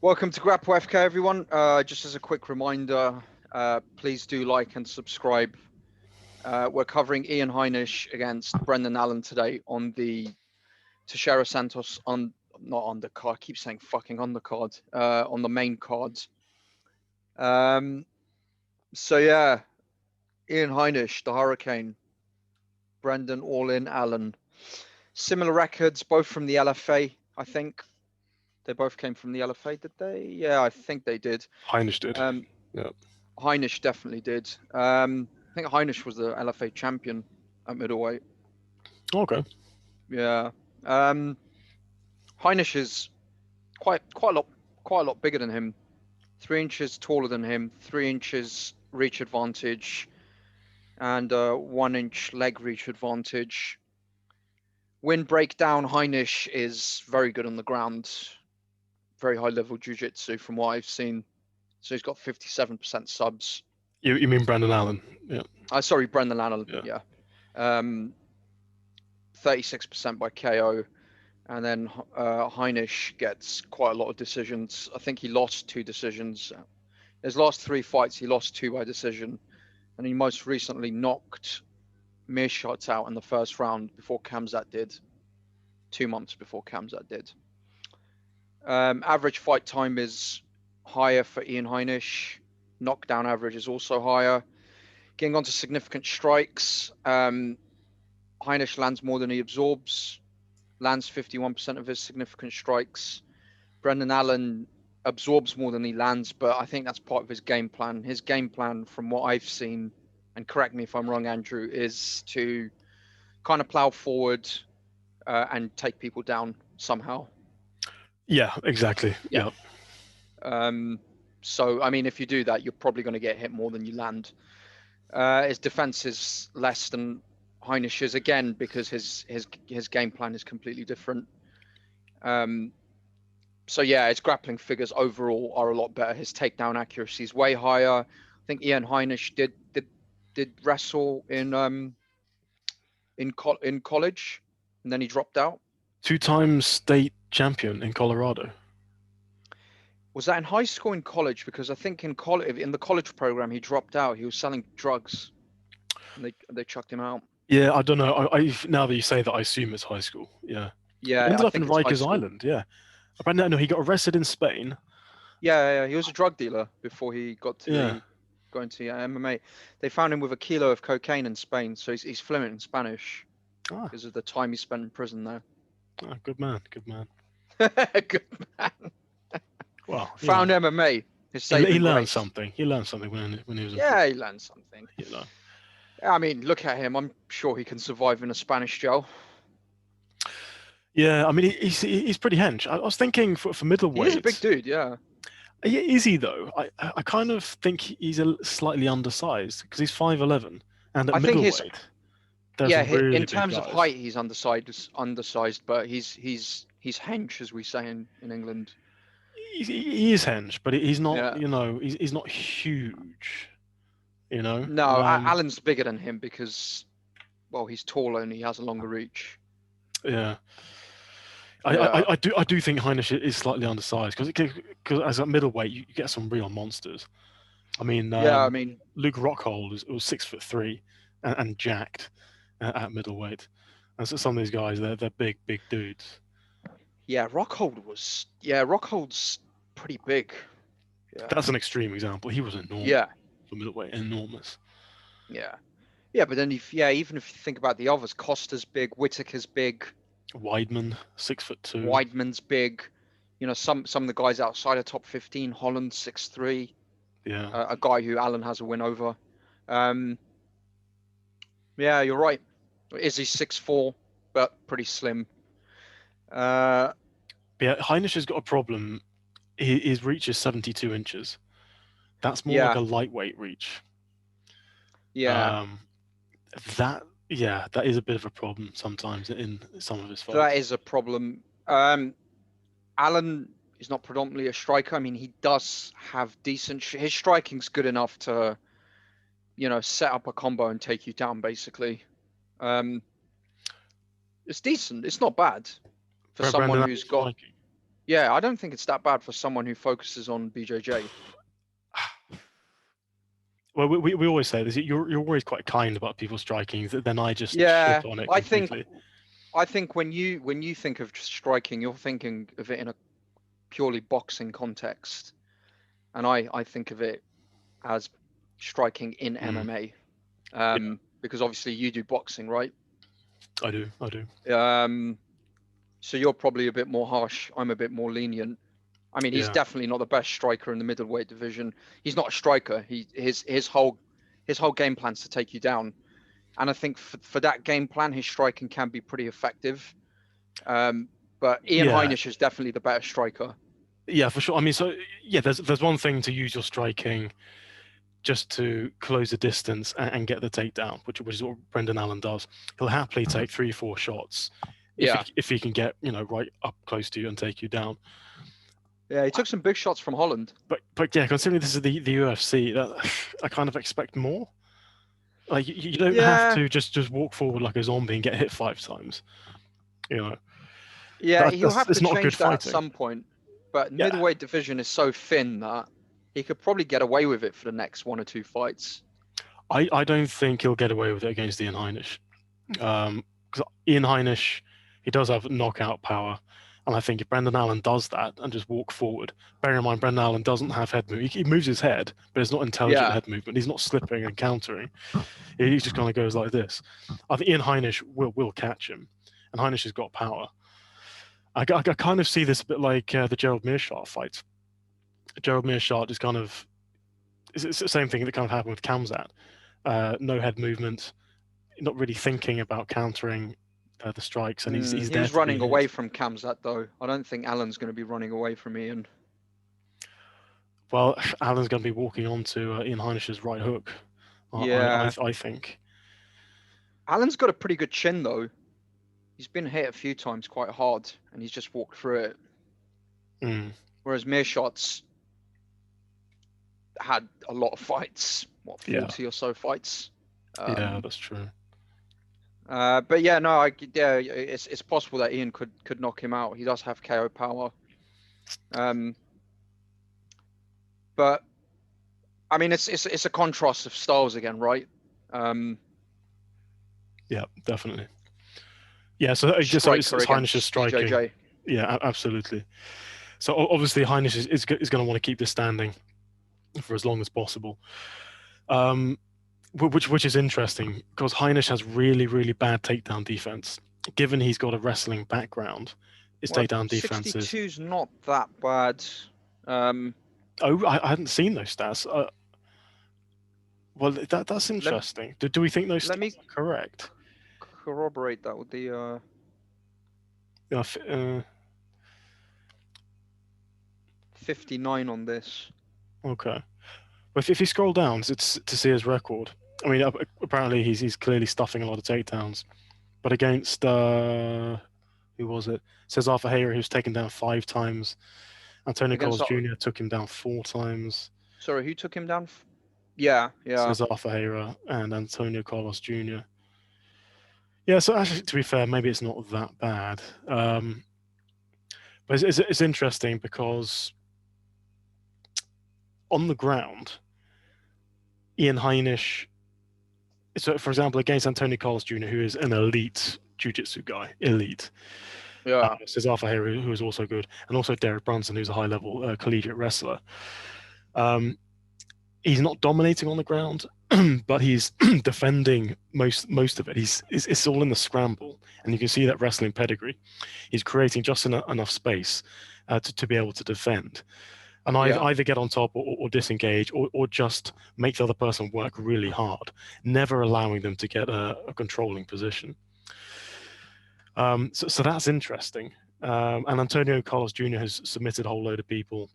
Welcome to Grapple FK, everyone. Just as a quick reminder, please do like and subscribe. We're covering Ian Heinisch against Brendan Allen today on the Teixeira Santos not on the card. I keep saying fucking on the card. On the main card. So yeah, Ian Heinisch, the Hurricane, Brendan All-In Allen. Similar records, both from the LFA, I think. They both came from the LFA, did they? Yeah, I think they did. Heinisch did. Yeah. Heinisch definitely did. I think Heinisch was the LFA champion at middleweight. Okay. Yeah. Heinisch is quite a lot bigger than him. 3 inches taller than him. 3 inches reach advantage, and 1 inch leg reach advantage. Wind breakdown. Heinisch is very good on the ground. Very high level jiu-jitsu from what I've seen. So he's got 57% subs. You mean Brendan Allen? Yeah. Sorry, Brendan Allen. Yeah. 36% by KO, and then Heinisch gets quite a lot of decisions. I think he lost 2 decisions. His last 3 fights, he lost 2 by decision, and he most recently knocked Meerschaert out in the first round before Khamzat did. 2 months before Khamzat did. Average fight time is higher for Ian Heinisch. Knockdown average is also higher. Getting on to significant strikes, Heinisch lands more than he absorbs. Lands 51% of his significant strikes. Brendan Allen absorbs more than he lands, but I think that's part of his game plan. His game plan, from what I've seen, and correct me if I'm wrong, Andrew, is to kind of plow forward and take people down somehow. Yeah, exactly. Yeah. So, I mean, if you do that, you're probably going to get hit more than you land. His defense is less than Heinisch's, again, because his game plan is completely different. So yeah, his grappling figures overall are a lot better. His takedown accuracy is way higher. I think Ian Heinisch did wrestle in college, and then he dropped out. 2-time state champion in Colorado. Was that in high school, in college? Because I think in the college program, he dropped out. He was selling drugs, and they chucked him out. Yeah, I don't know. Now that you say that, I assume it's high school. Yeah. Yeah. Ended up in Rikers Island. Yeah. Apparently, no, he got arrested in Spain. Yeah, he was a drug dealer before he got to go into MMA. They found him with a kilo of cocaine in Spain, so he's fluent in Spanish because of the time he spent in prison there. Oh, good man. Good man. Good man. Well, found MMA. He learned something. He learned something when he was. Yeah, he learned something. You know. I mean, look at him. I'm sure he can survive in a Spanish jail. Yeah, I mean, he's pretty hench. I was thinking for middleweight. He's a big dude, yeah. Is he though? I kind of think he's slightly undersized because he's 5'11", and at middleweight. In terms of height, he's undersized, but he's hench, as we say in England. He is hench, but he's not. Yeah. You know, he's not huge. You know. No, Allen's bigger than him because, well, he's taller and he has a longer reach. Yeah. I do think Heinisch is slightly undersized because as a middleweight you get some real monsters. I mean, Luke Rockhold was 6'3" and jacked at middleweight, and so some of these guys they're big dudes. Yeah, Rockhold's pretty big. Yeah. That's an extreme example. He was enormous. Yeah. For middleweight, enormous. Yeah, but then even if you think about the others, Costa's big, Whitaker's big. Weidman, 6'2". Weidman's big. You know, some of the guys outside of top 15. Holland, 6'3". Yeah. A guy who Allen has a win over. Yeah, you're right. Izzy 6'4", but pretty slim. Yeah, Heinisch has got a problem. His reach is 72 inches. That's more like a lightweight reach. Yeah. That is a bit of a problem sometimes in some of his fights. That is a problem. Allen is not predominantly a striker. I mean, he does have decent. His striking's good enough to, set up a combo and take you down. Basically, it's decent. It's not bad for someone who's got. Yeah, I don't think it's that bad for someone who focuses on BJJ. Well, we always say this. You're always quite kind about people striking. Then I just shit on it completely. I think when you think of striking, you're thinking of it in a purely boxing context, and I think of it as striking in MMA, because obviously you do boxing, right? I do. So you're probably a bit more harsh. I'm a bit more lenient. I mean, he's definitely not the best striker in the middleweight division. He's not a striker. His whole game plan's to take you down, and I think for that game plan, his striking can be pretty effective. But Ian Heinisch is definitely the better striker. Yeah, for sure. I mean, so yeah, there's one thing to use your striking just to close the distance and get the takedown, which is what Brendan Allen does. He'll happily take 3-4 shots if he can get right up close to you and take you down. Yeah, he took some big shots from Holland. But yeah, considering this is the UFC, I kind of expect more. Like you don't have to just walk forward like a zombie and get hit 5 times. Yeah, he'll have to change that at some point. But middleweight division is so thin that he could probably get away with it for the next 1 or 2 fights. I don't think he'll get away with it against Ian Heinisch. Because Ian Heinisch, he does have knockout power. And I think if Brendan Allen does that and just walk forward, bear in mind, Brendan Allen doesn't have head movement. He moves his head, but it's not intelligent head movement. He's not slipping and countering. He just kind of goes like this. I think Ian Heinisch will catch him. And Heinisch has got power. I kind of see this a bit like the Gerald Meerschaert fight. Gerald Meerschaert is kind of... It's the same thing that kind of happened with Khamzat. No head movement, not really thinking about countering the strikes, and he's he was running away from Khamzat, though. I don't think Allen's going to be running away from Ian. Well, Allen's going to be walking onto Ian Heinisch's right hook. I think. Allen's got a pretty good chin, though. He's been hit a few times quite hard, and he's just walked through it. Whereas Meerschaert's had a lot of fights. 40 or so fights. Yeah, that's true. But yeah, no, it's possible that Ian could knock him out. He does have KO power. But I mean, it's a contrast of styles again, right? Yeah, definitely. Yeah, so it's Heinisch's striking. BJJ. Yeah, absolutely. So obviously Heinisch is going to want to keep this standing for as long as possible. Which is interesting because Heinisch has really, really bad takedown defense. Given he's got a wrestling background, his takedown defense 62's not that bad. I hadn't seen those stats. Well, that's interesting. Do we think those stats are correct? Corroborate that with the 59 on this. Okay. But if you scroll down to see his record, I mean, apparently he's clearly stuffing a lot of takedowns. But against who was it? Cezar Ferreira, he was taken down 5 times. Antonio Carlos Jr. took him down 4 times. Sorry, who took him down? Yeah. Cezar Ferreira and Antonio Carlos Jr. Yeah, so actually, to be fair, maybe it's not that bad. But it's interesting because on the ground, Ian Heinisch, so for example, against Antonio Carlos Jr., who is an elite jiu-jitsu guy, Cezar Ferreira, who is also good, and also Derek Brunson, who's a high-level collegiate wrestler. He's not dominating on the ground, but he's defending most of it. It's all in the scramble, and you can see that wrestling pedigree. He's creating just enough space to be able to defend. And either get on top or disengage or just make the other person work really hard, never allowing them to get a controlling position. So that's interesting. And Antonio Carlos Jr. has submitted a whole load of people.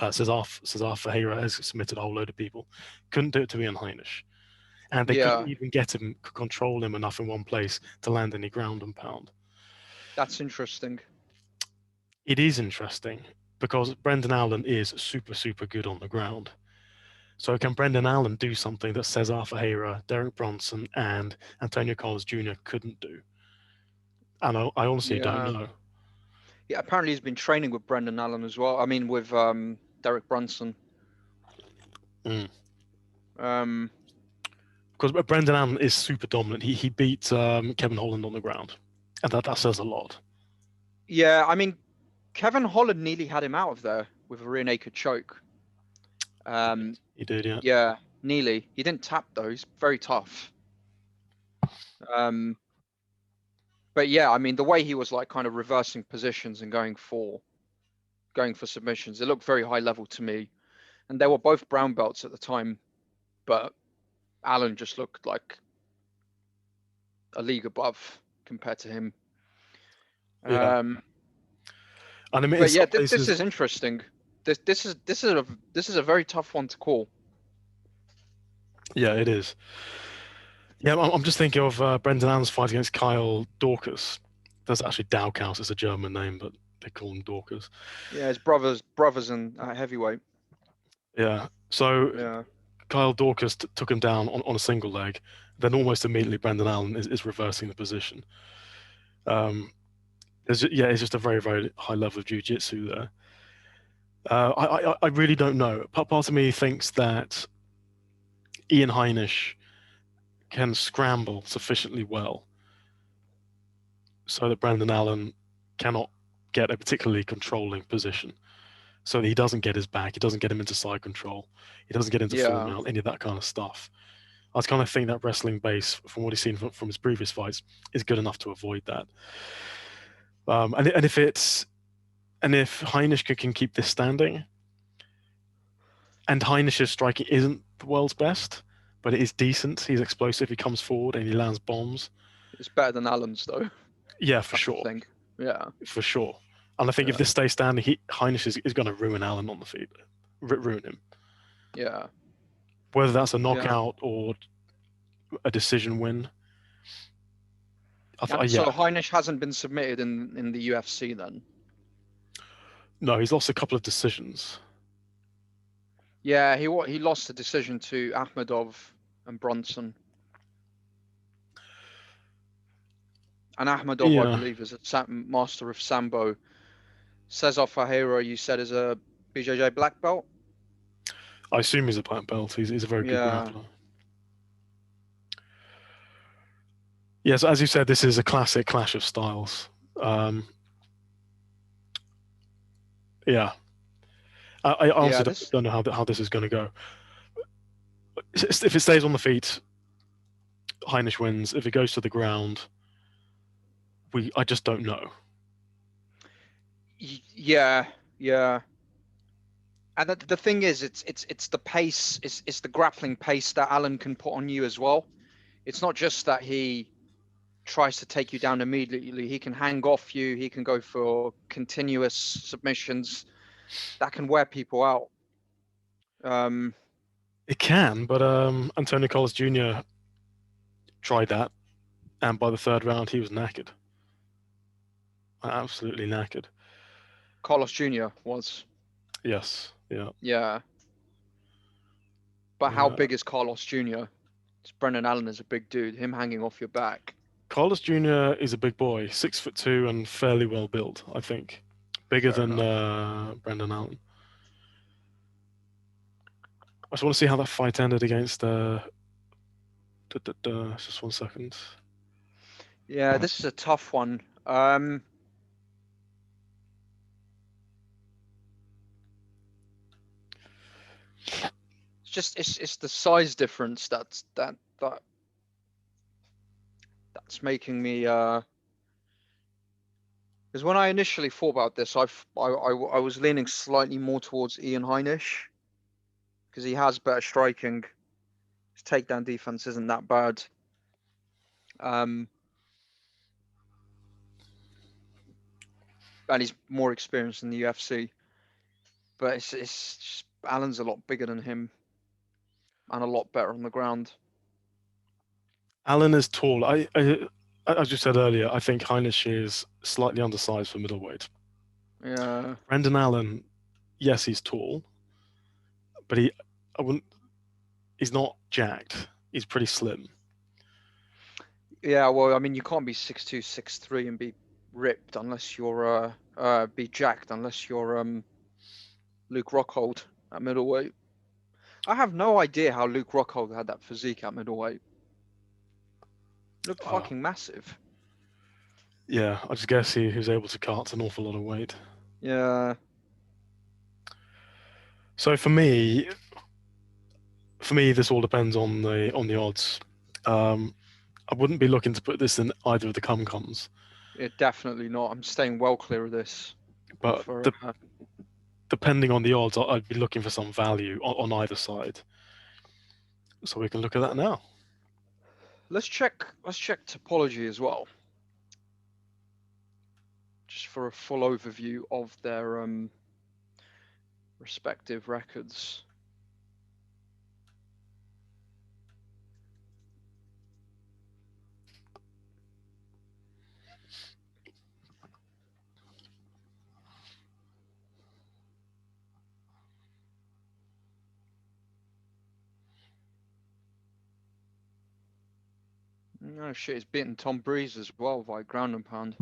Cezar Ferreira has submitted a whole load of people. Couldn't do it to Ian Heinisch. And they couldn't even control him enough in one place to land any ground and pound. That's interesting. It is interesting. Because Brendan Allen is super, super good on the ground. So can Brendan Allen do something that Cezar Ferreira, Derek Brunson, and Antonio Carlos Jr. couldn't do? And I honestly don't know. Yeah, apparently he's been training with Brendan Allen as well. I mean, with Derek Brunson. Because Brendan Allen is super dominant. He beat Kevin Holland on the ground, and that says a lot. Yeah, I mean, Kevin Holland nearly had him out of there with a rear naked choke. He did, yeah. Yeah, nearly. He didn't tap though. He's very tough. But yeah, I mean, the way he was like kind of reversing positions and going for submissions, it looked very high level to me. And they were both brown belts at the time, but Allen just looked like a league above compared to him. Yeah. And I mean, but yeah, this is interesting. This is a very tough one to call. Yeah, it is. Yeah, I'm just thinking of Brendan Allen's fight against Kyle Dorcas. That's actually Daukaus. It's a German name, but they call him Dorcas. Yeah, his brothers in heavyweight. Yeah. So Kyle Dorcas took him down on a single leg. Then almost immediately, Brendan Allen is reversing the position. It's just a very, very high level of jiu-jitsu there. I really don't know. Part of me thinks that Ian Heinisch can scramble sufficiently well so that Brendan Allen cannot get a particularly controlling position, so that he doesn't get his back, he doesn't get him into side control, he doesn't get into full mount, any of that kind of stuff. I kind of think that wrestling base, from what he's seen from his previous fights, is good enough to avoid that. And if Heinisch can keep this standing, and Heinisch's striking isn't the world's best, but it is decent. He's explosive. He comes forward and he lands bombs. It's better than Allen's, though. Yeah, for sure. Yeah, for sure. And I think if this stays standing, Heinisch is going to ruin Allen on the feet, ruin him. Yeah. Whether that's a knockout or a decision win. So Heinisch hasn't been submitted in the UFC then? No, he's lost a couple of decisions. Yeah, he lost a decision to Akhmedov and Brunson. And Akhmedov, I believe, is a master of Sambo. Cezar Ferreira, you said, is a BJJ black belt? I assume he's a black belt. He's a very good grappler. Yeah, so as you said, this is a classic clash of styles. Yeah. I honestly don't know how this is going to go. If it stays on the feet, Heinisch wins. If it goes to the ground, I just don't know. Yeah. And the thing is, it's the pace, it's the grappling pace that Allen can put on you as well. It's not just that he tries to take you down immediately. He can hang off you. He can go for continuous submissions. That can wear people out. It can, but Antonio Carlos Jr. tried that, and by the third round, he was knackered. Absolutely knackered. Carlos Jr. was? Yes, yeah. Yeah. But how big is Carlos Jr.? Brendan Allen is a big dude. Him hanging off your back. Carlos Jr. is a big boy, 6'2" and fairly well built, I think. Bigger than Brendan Allen. I just want to see how that fight ended against just 1 second. Yeah, this is a tough one. It's the size difference that's making me because when I initially thought about this, I was leaning slightly more towards Ian Heinisch because he has better striking. His takedown defense isn't that bad. And he's more experienced in the UFC. But it's just, Allen's a lot bigger than him and a lot better on the ground. Allen is tall. As you said earlier, I think Heinisch is slightly undersized for middleweight. Yeah. Brendan Allen, yes, he's tall, but he's not jacked. He's pretty slim. Yeah, well, I mean, you can't be 6'2", 6'3", and be ripped unless you're be jacked unless you're Luke Rockhold at middleweight. I have no idea how Luke Rockhold had that physique at middleweight. Looked fucking massive. Yeah, I just guess he was able to cut an awful lot of weight. Yeah. So for me, this all depends on the odds. I wouldn't be looking to put this in either of the cums. Yeah, definitely not. I'm staying well clear of this. But depending on the odds, I'd be looking for some value on either side. So we can look at that now. Let's check Topology as well, just for a full overview of their respective records. Oh shit, he's beaten Tom Breeze as well via ground and pound.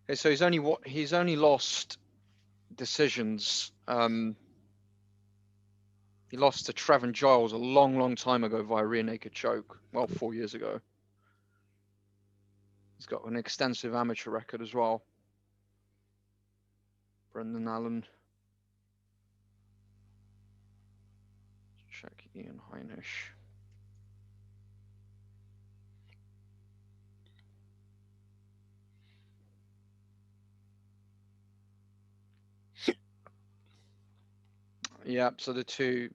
Okay, so he's only lost decisions. He lost to Trevin Giles a long time ago via rear naked choke. Well, 4 years ago. He's got an extensive amateur record as well. Brendan Allen. Check Ian Heinisch. Yeah, so the two.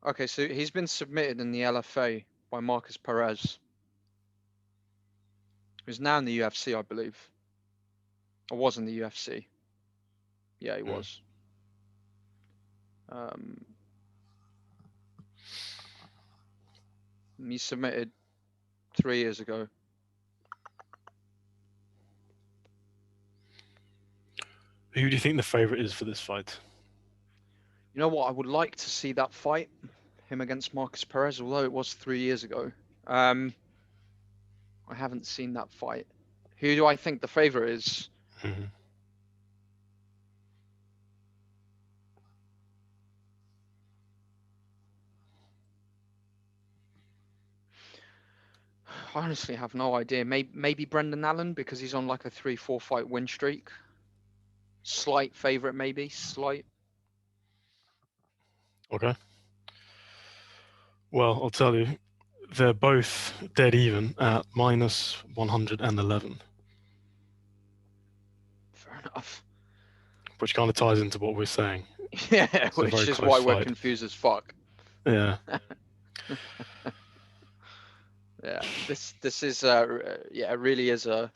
Okay, so he's been submitted in the LFA by Marcus Perez, who's now in the UFC, I believe. Or was in the UFC. Yeah, he was. He submitted 3 years ago. Who do you think the favorite is for this fight? You know what? I would like to see that fight, him against Marcus Perez, although it was 3 years ago. I haven't seen that fight. Who do I think the favorite is? Mm-hmm. I honestly have no idea. Maybe Brendan Allen, because he's on like a 3-4 fight win streak. Slight favorite, maybe. Slight. Okay. Well, I'll tell you, they're both dead even at minus 111. Fair enough. Which kind of ties into what we're saying. Yeah, which is why we're confused as fuck. Yeah. Yeah, this is yeah, it really is a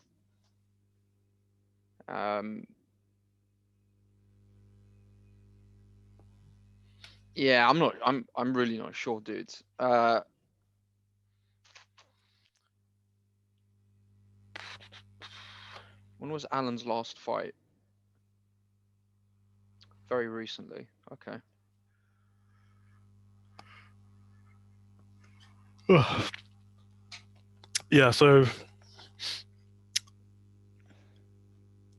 yeah, I'm really not sure, dude. When was Allen's last fight? Very recently. Okay. Yeah, so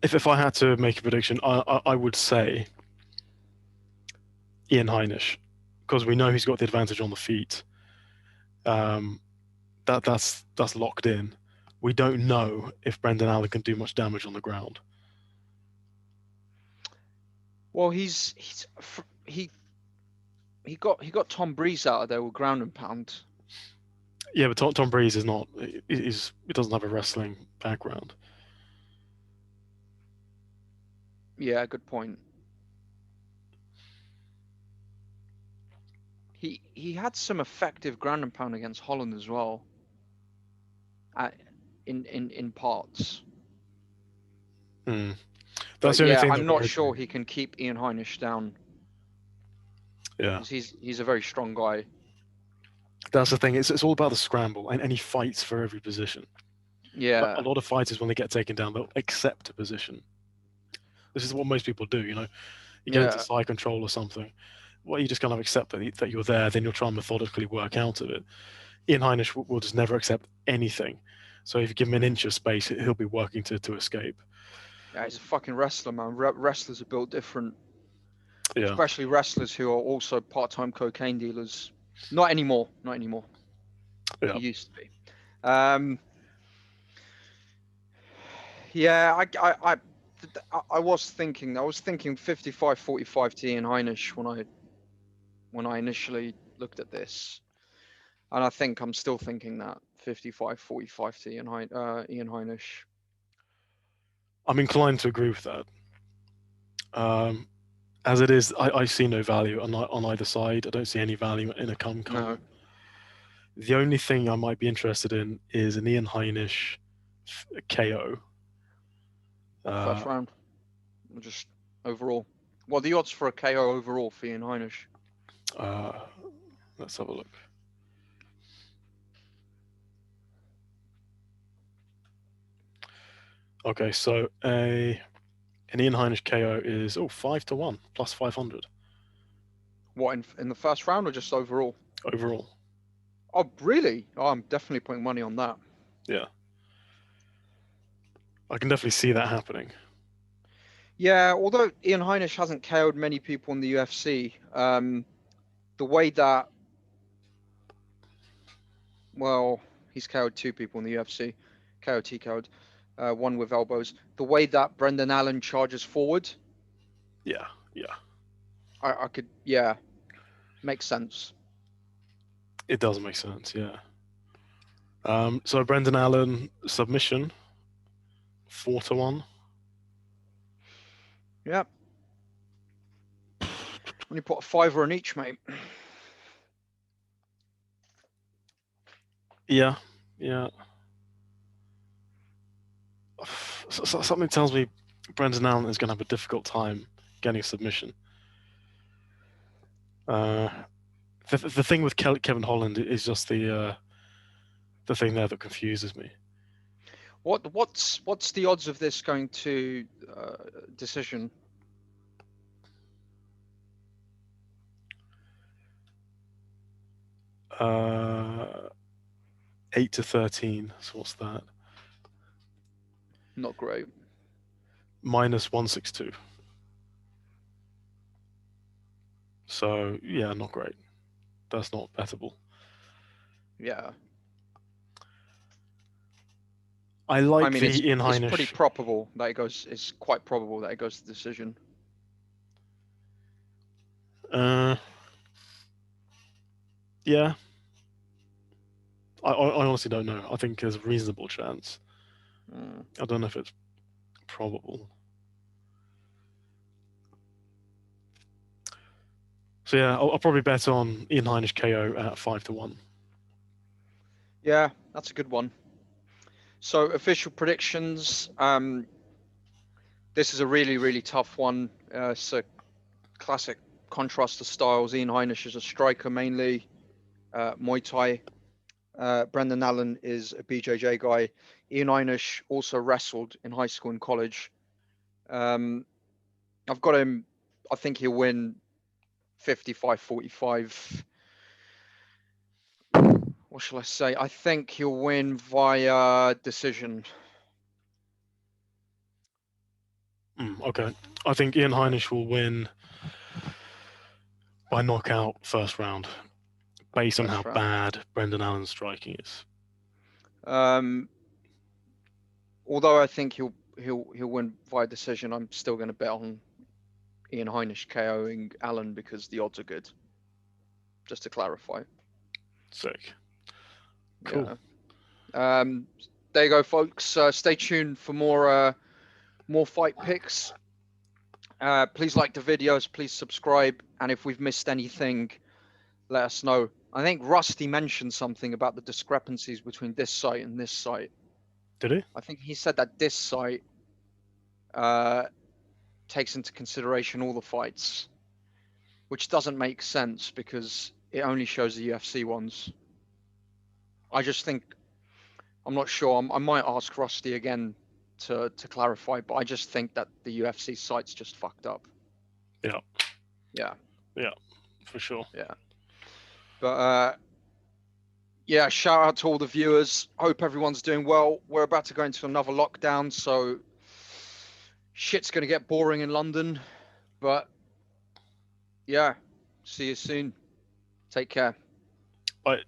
if I had to make a prediction, I would say Ian Heinisch, because we know he's got the advantage on the feet. That's locked in. We don't know if Brendan Allen can do much damage on the ground. Well, he got Tom Breeze out of there with ground and pound. Yeah, but Tom Breeze is not. He doesn't have a wrestling background. Yeah, good point. He had some effective ground and pound against Holland as well. In parts. That's the only thing. I'm not sure he can keep Ian Heinisch down. Yeah, he's a very strong guy. That's the thing. It's all about the scramble, and he fights for every position. Yeah. But a lot of fighters, when they get taken down, they'll accept a position. This is what most people do, you get into side control or something. Well, you just kind of accept that you're there, then you'll try and methodically work out of it. Ian Heinisch will just never accept anything. So if you give him an inch of space, he'll be working to escape. Yeah, he's a fucking wrestler, man. Wrestlers are built different. Yeah. Especially wrestlers who are also part-time cocaine dealers. Not anymore. Yeah. He used to be. Yeah, I was thinking 55-45 to Ian Heinisch when I initially looked at this, and I think I'm still thinking that 55-45 to Ian Heinisch. I'm inclined to agree with that. As it is, I see no value on either side. I don't see any value in a cum. No. The only thing I might be interested in is an Ian Heinisch KO. First round, just overall. Well, the odds for a KO overall for Ian Heinisch. Let's have a look. Okay, so an Ian Heinisch KO is 5-1 plus 500. What, in the first round or just overall? Overall. Oh, really? Oh, I'm definitely putting money on that. Yeah. I can definitely see that happening. Yeah, although Ian Heinisch hasn't KO'd many people in the UFC, the way that, well, he's KO'd 2 people in the UFC, KO'd, one with elbows. The way that Brendan Allen charges forward. Yeah. I could, makes sense. It does make sense, yeah. So Brendan Allen submission, 4-1. Yeah. When you put a $5 on each, mate. Yeah. So something tells me Brendan Allen is going to have a difficult time getting a submission. The thing with Kevin Holland is just the thing there that confuses me. What's the odds of this going to decision? 8-13. So what's that? Not great. -162. So yeah, not great. That's not bettable. Yeah. I mean, Ian Heinisch. It's pretty probable that it goes. It's quite probable that it goes to decision. Yeah. I honestly don't know. I think there's a reasonable chance. I don't know if it's probable. So yeah, I'll probably bet on Ian Heinisch KO at 5-1. Yeah, that's a good one. So official predictions. This is a really, really tough one. It's a classic contrast of styles. Ian Heinisch is a striker mainly, Muay Thai. Brendan Allen is a BJJ guy. Ian Heinisch also wrestled in high school and college. I've got him. I think he'll win 55-45. What shall I say? I think he'll win via decision. Okay. I think Ian Heinisch will win by knockout first round, based on how bad Brendan Allen's striking is. Although I think he'll win via decision, I'm still going to bet on Ian Heinisch KOing Allen because the odds are good. Just to clarify. Sick. Cool. Yeah. There you go, folks. Stay tuned for more fight picks. Please like the videos. Please subscribe. And if we've missed anything, let us know. I think Rusty mentioned something about the discrepancies between this site and this site. Did he? I think he said that this site takes into consideration all the fights, which doesn't make sense because it only shows the UFC ones. I just think, I'm not sure. I might ask Rusty again to clarify, but I just think that the UFC site's just fucked up. Yeah. Yeah. Yeah, for sure. Yeah. But yeah, shout out to all the viewers. Hope everyone's doing well. We're about to go into another lockdown, so shit's gonna get boring in London. But yeah, see you soon. Take care. Bye.